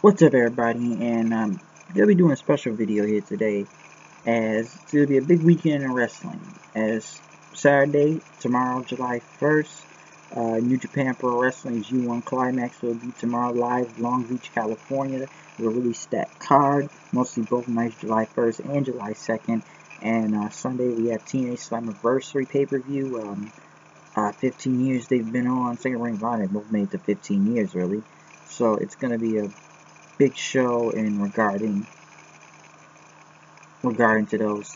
What's up, everybody? And gonna be doing a special video here today, as it's gonna be a big weekend in wrestling. As Saturday, tomorrow, July 1st, New Japan Pro Wrestling's U1 Climax will be tomorrow live, Long Beach, California. We'll release that card, mostly both nights, July 1st and July 2nd. And Sunday we have TNA Slammiversary pay-per-view. 15 years they've been on. Second Ring of Honor, both made it to 15 years, really. So it's gonna be a big show in regarding to those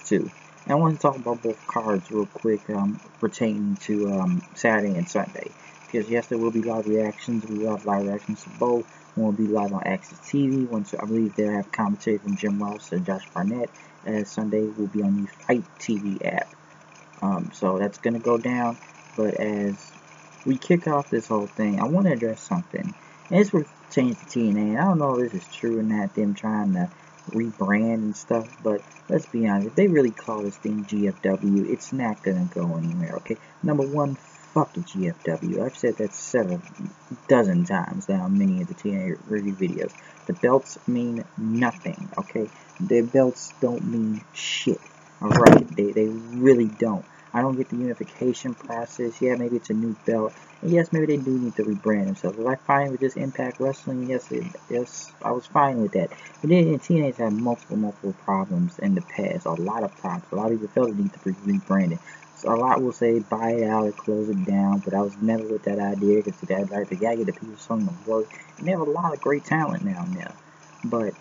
two. And I want to talk about both cards real quick, pertaining to Saturday and Sunday, because yes, there will be live reactions. We will have live reactions to both. One will be live on Access TV. Once I believe they'll have commentary from Jim Ross and Josh Barnett. As Sunday will be on the Fight TV app. So that's gonna go down. But as we kick off this whole thing, I want to address something. And this pertains to TNA. I don't know if this is true or not, them trying to rebrand and stuff, but let's be honest, if they really call this thing GFW, it's not gonna go anywhere, okay? Number one, fuck the GFW. I've said that several dozen times now in many of the TNA review videos. The belts mean nothing, okay? Their belts don't mean shit, alright? They really don't. I don't get the unification process. Yeah, maybe it's a new belt. And yes, maybe they do need to rebrand themselves. Was I fine with this Impact Wrestling? Yes, I was fine with that. But then TNA's had multiple problems in the past. A lot of problems. A lot of people felt the need to be rebranded. So a lot will say buy it out or close it down, but I was never with that idea because they gotta get the people something to work. And they have a lot of great talent now. But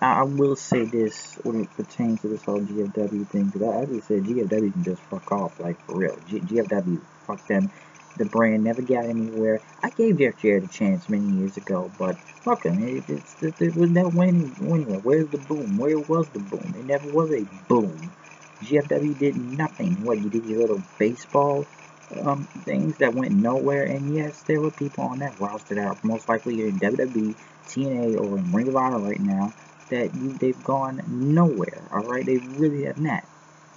I will say this when it pertains to this whole GFW thing, because I just said GFW can just fuck off, like, for real. GFW, fuck them. The brand never got anywhere. I gave Jeff Jarrett a chance many years ago, but fuck him. It was never went anywhere. Where's the boom? Where was the boom? It never was a boom. GFW did nothing. What, you did your little baseball things that went nowhere, and yes, there were people on that roster that are most likely in WWE, TNA, or in Ring of Honor right now that they've gone nowhere. All right, they really have not.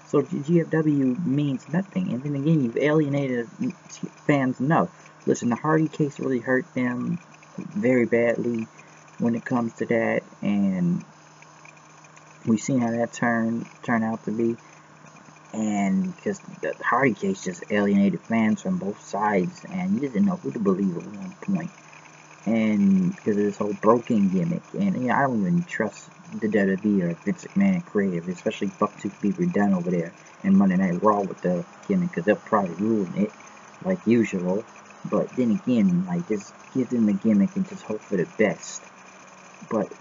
So GFW means nothing, and then again, you've alienated fans enough. Listen, the Hardy case really hurt them very badly when it comes to that, and we've seen how that turn out to be. And because the Hardy case just alienated fans from both sides, and you just didn't know who to believe at one point. And because of this whole broken gimmick, and I don't even trust the WWE or Vince McMahon creative, especially Bucktooth Beaver done over there in Monday Night Raw with the gimmick, because they'll probably ruin it like usual. But then again, like, just give them the gimmick and just hope for the best. But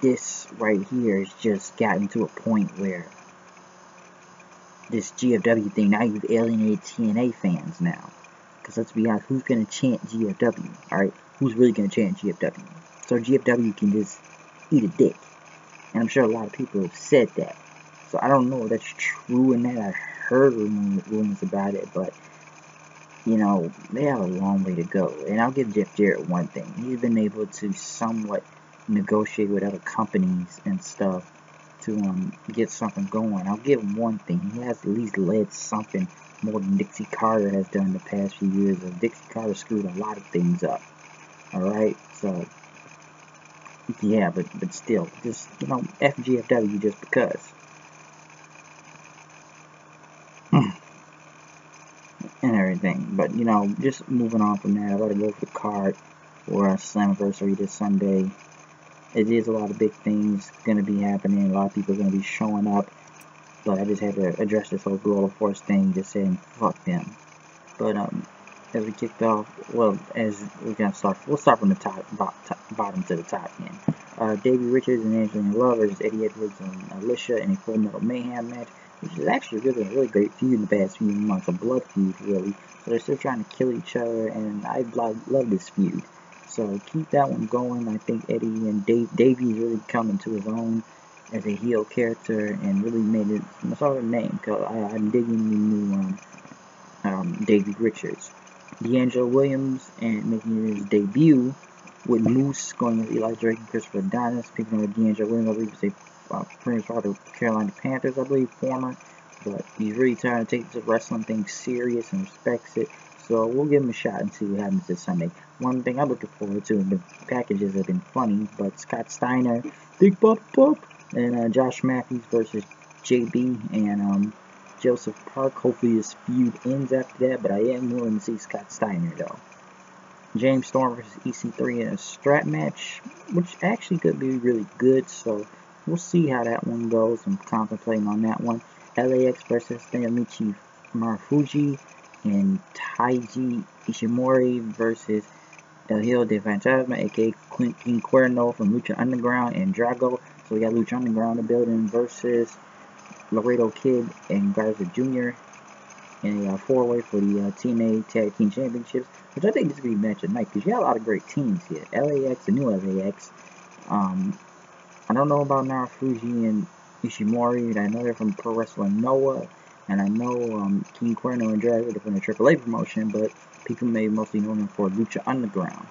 this right here has just gotten to a point where this GFW thing, now you've alienated TNA fans now. Because let's be honest, who's going to chant GFW, alright? Who's really going to chant GFW? So GFW can just eat a dick. And I'm sure a lot of people have said that. So I don't know if that's true or not. I heard rumors about it, but, you know, they have a long way to go. And I'll give Jeff Jarrett one thing. He's been able to somewhat negotiate with other companies and stuff to get something going. I'll give him one thing. He has at least led something more than Dixie Carter has done in the past few years. Dixie Carter screwed a lot of things up. Alright, so yeah, but still, just, you know, FGFW just because. And everything. But, you know, just moving on from that, I gotta go for the card for Slammiversary this Sunday. It is a lot of big things gonna be happening. A lot of people are gonna be showing up. But I just had to address this whole Global Force thing, just saying fuck them. But as we kicked off, well, as we're gonna start, we'll start from the bottom to the top again. Davey Richards and Angelina Love versus Eddie Edwards and Alicia in a Full Metal Mayhem match, which is actually really a really great feud in the past few months, a blood feud really. So they're still trying to kill each other, and I love this feud. So keep that one going. I think Eddie and Davey's really coming to his own as a heel character and really made it sort of name. Cause I'm digging the new Davey Richards. D'Angelo Williams and making his debut with Moose going with Eli Drake and Christopher Adonis, picking up D'Angelo Williams. I believe it's a pretty part of the Carolina Panthers, I believe, former. But he's really trying to take the wrestling thing serious and respects it. So we'll give him a shot and see what happens this Sunday. One thing I'm looking forward to, the packages have been funny, but Scott Steiner, Big Bup Bup, and Josh Matthews versus JB and Joseph Park. Hopefully this feud ends after that, but I am willing to see Scott Steiner though. James Storm versus EC3 in a strap match, which actually could be really good, so we'll see how that one goes. I'm contemplating on that one. LAX versus Naomichi Marufuji and Taiji Ishimori versus El Hijo de Fantasma, aka King Cuerno from Lucha Underground, and Drago. So we got Lucha Underground in the building versus Laredo Kid and Garza Jr. in a four-way for the TNA Tag Team Championships, which I think this could be a match of night because you have a lot of great teams here. LAX, the new LAX. I don't know about Narufuji and Ishimori. I know they're from Pro Wrestling Noah, and I know King Cuerno and Drago are from the AAA promotion, but people may mostly know them for Lucha Underground.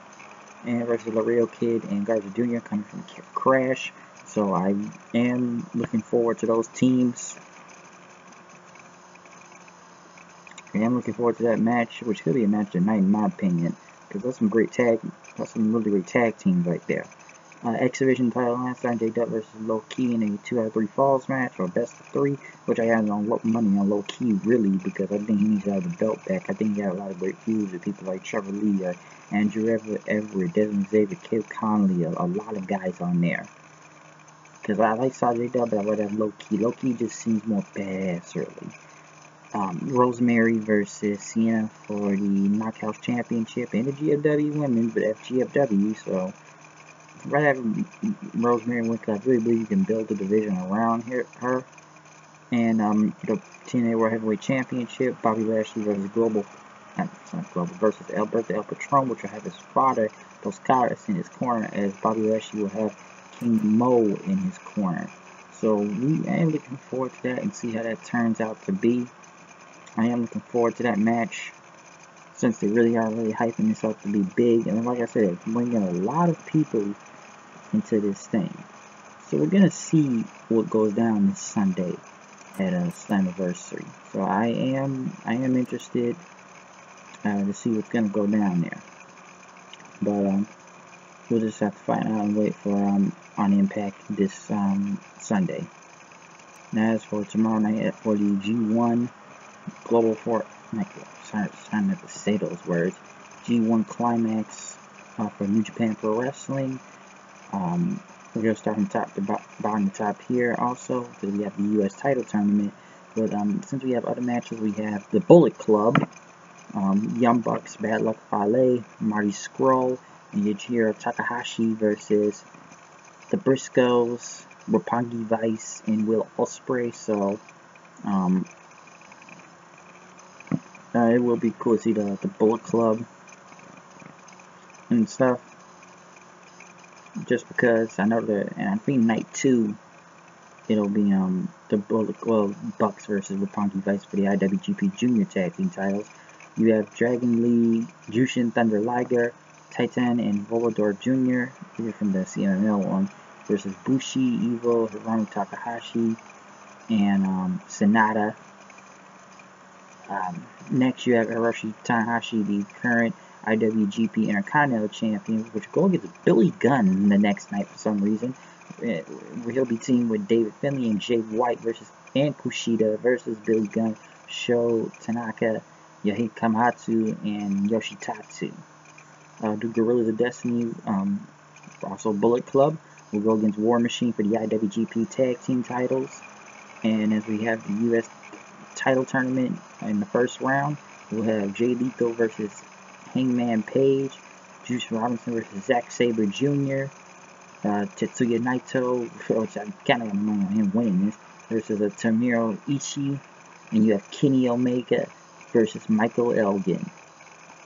And versus Laredo Kid and Garza Jr. coming from Crash. So I am looking forward to those teams. I am looking forward to that match, which could be a match tonight in my opinion, because that's some really great tag teams right there. X Division title last time, NJPW versus Low Key in a 2 out of 3 falls match, or best of 3, which I had on money on Low Key really, because I think he needs to have the belt back. I think he had a lot of great feuds with people like Trevor Lee, or Andrew Everett, Desmond Xavier, Kid Conley, a lot of guys on there. Because I like NJPW, but I'd rather have Low Key. Low Key just seems more badass, really. Rosemary versus Sienna for the Knockhouse Championship and the GFW Women, but FGFW, so I'd rather have Rosemary win because I really believe you can build the division around her. And the TNA World Heavyweight Championship, Bobby Lashley versus versus Alberto El Patron, which will have his father, Dos Caras, in his corner, as Bobby Lashley will have King Mo in his corner. So I am looking forward to that and see how that turns out to be. I am looking forward to that match since they really are hyping this up to be big. And like I said, it's bringing a lot of people into this thing. So we're going to see what goes down this Sunday at Slammiversary. So I am interested to see what's going to go down there. But we'll just have to find out and wait for on Impact this Sunday. Now as for tomorrow night for the G1 Global trying not to say those words. G1 Climax for New Japan Pro Wrestling. We're going to start from top to bottom to top here also, because we have the US title tournament. But since we have other matches, we have the Bullet Club, Young Bucks, Bad Luck Fale, Marty Scurll, and Yujiro Takahashi versus the Briscoes, Roppongi Vice, and Will Ospreay. So it will be cool to see the Bullet Club and stuff. Just because I know that, and I think night 2 it'll be the Bucks versus Roppongi Vice for the IWGP Junior Tag Team titles. You have Dragon Lee, Jushin Thunder Liger, Titan, and Volador Jr. These are from the CMLL one, versus Bushi, Evil, Hiromu Takahashi, and Sonata. Next you have Hiroshi Tanahashi, the current IWGP Intercontinental Champion, which will go against Billy Gunn the next night for some reason. He'll be teamed with David Finlay and Jay White and Kushida versus Billy Gunn, Sho Tanaka, Yohei Kamatsu, and Yoshitatsu. The Guerrillas of Destiny, also Bullet Club, will go against War Machine for the IWGP Tag Team titles. And as we have the US title tournament in the first round, we'll have Jay Lethal versus Hangman Page, Juice Robinson versus Zack Sabre Jr., Tetsuya Naito, which I kind of have money on him winning this, versus Tomohiro Ishii, and you have Kenny Omega versus Michael Elgin.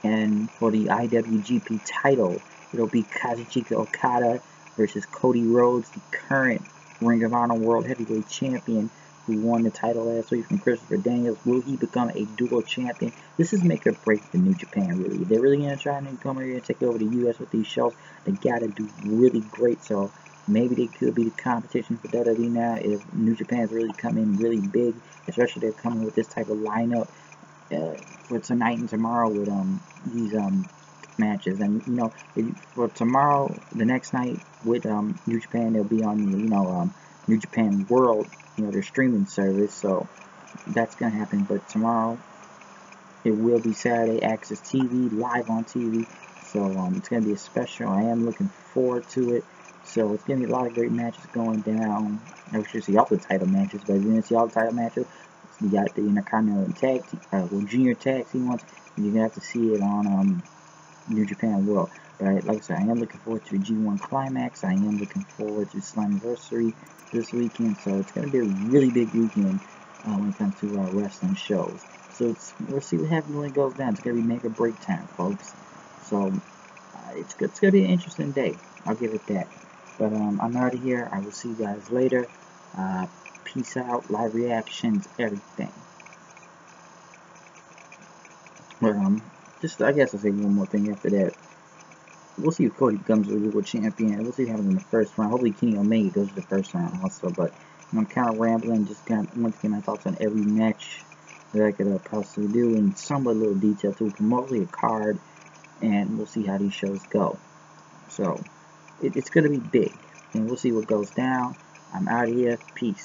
And for the IWGP title, it'll be Kazuchika Okada versus Cody Rhodes, the current Ring of Honor World Heavyweight Champion, who won the title last week from Christopher Daniels. Will he become a dual champion? This is make or break for New Japan, really. If they're really going to try and come over here and take over the U.S. with these shows, they got to do really great. So maybe they could be the competition for WWE now if New Japan's really come in really big, especially they're coming with this type of lineup. for tonight and tomorrow with these matches. And you know, for tomorrow, the next night with New Japan, they'll be on New Japan World, their streaming service. So that's gonna happen. But tomorrow it will be Saturday Access TV, live on TV. So it's gonna be a special. I am looking forward to it. So it's gonna be a lot of great matches going down. I should see all the title matches, but if you want to see all the title matches, you got the Intercontinental Tag, Junior Tag Team ones. You're gonna have to see it on New Japan World. But like I said, I am looking forward to the G1 Climax. I am looking forward to Slammiversary this weekend. So it's going to be a really big weekend when it comes to wrestling shows. So we'll see what happens when it goes down. It's going to be make or break time, folks. So it's going to be an interesting day. I'll give it that. But I'm out of here. I will see you guys later. Peace out. Live reactions, everything. But I guess I'll say one more thing after that. We'll see if Cody becomes the World Champion. We'll see what happens in the first round. Hopefully Kenny Omega goes to the first round also. But I'm kind of rambling. Just kind of want to get my thoughts on every match that I could possibly do. And somewhat little detail too. Mostly a card. And we'll see how these shows go. So, it's going to be big. And we'll see what goes down. I'm out of here. Peace.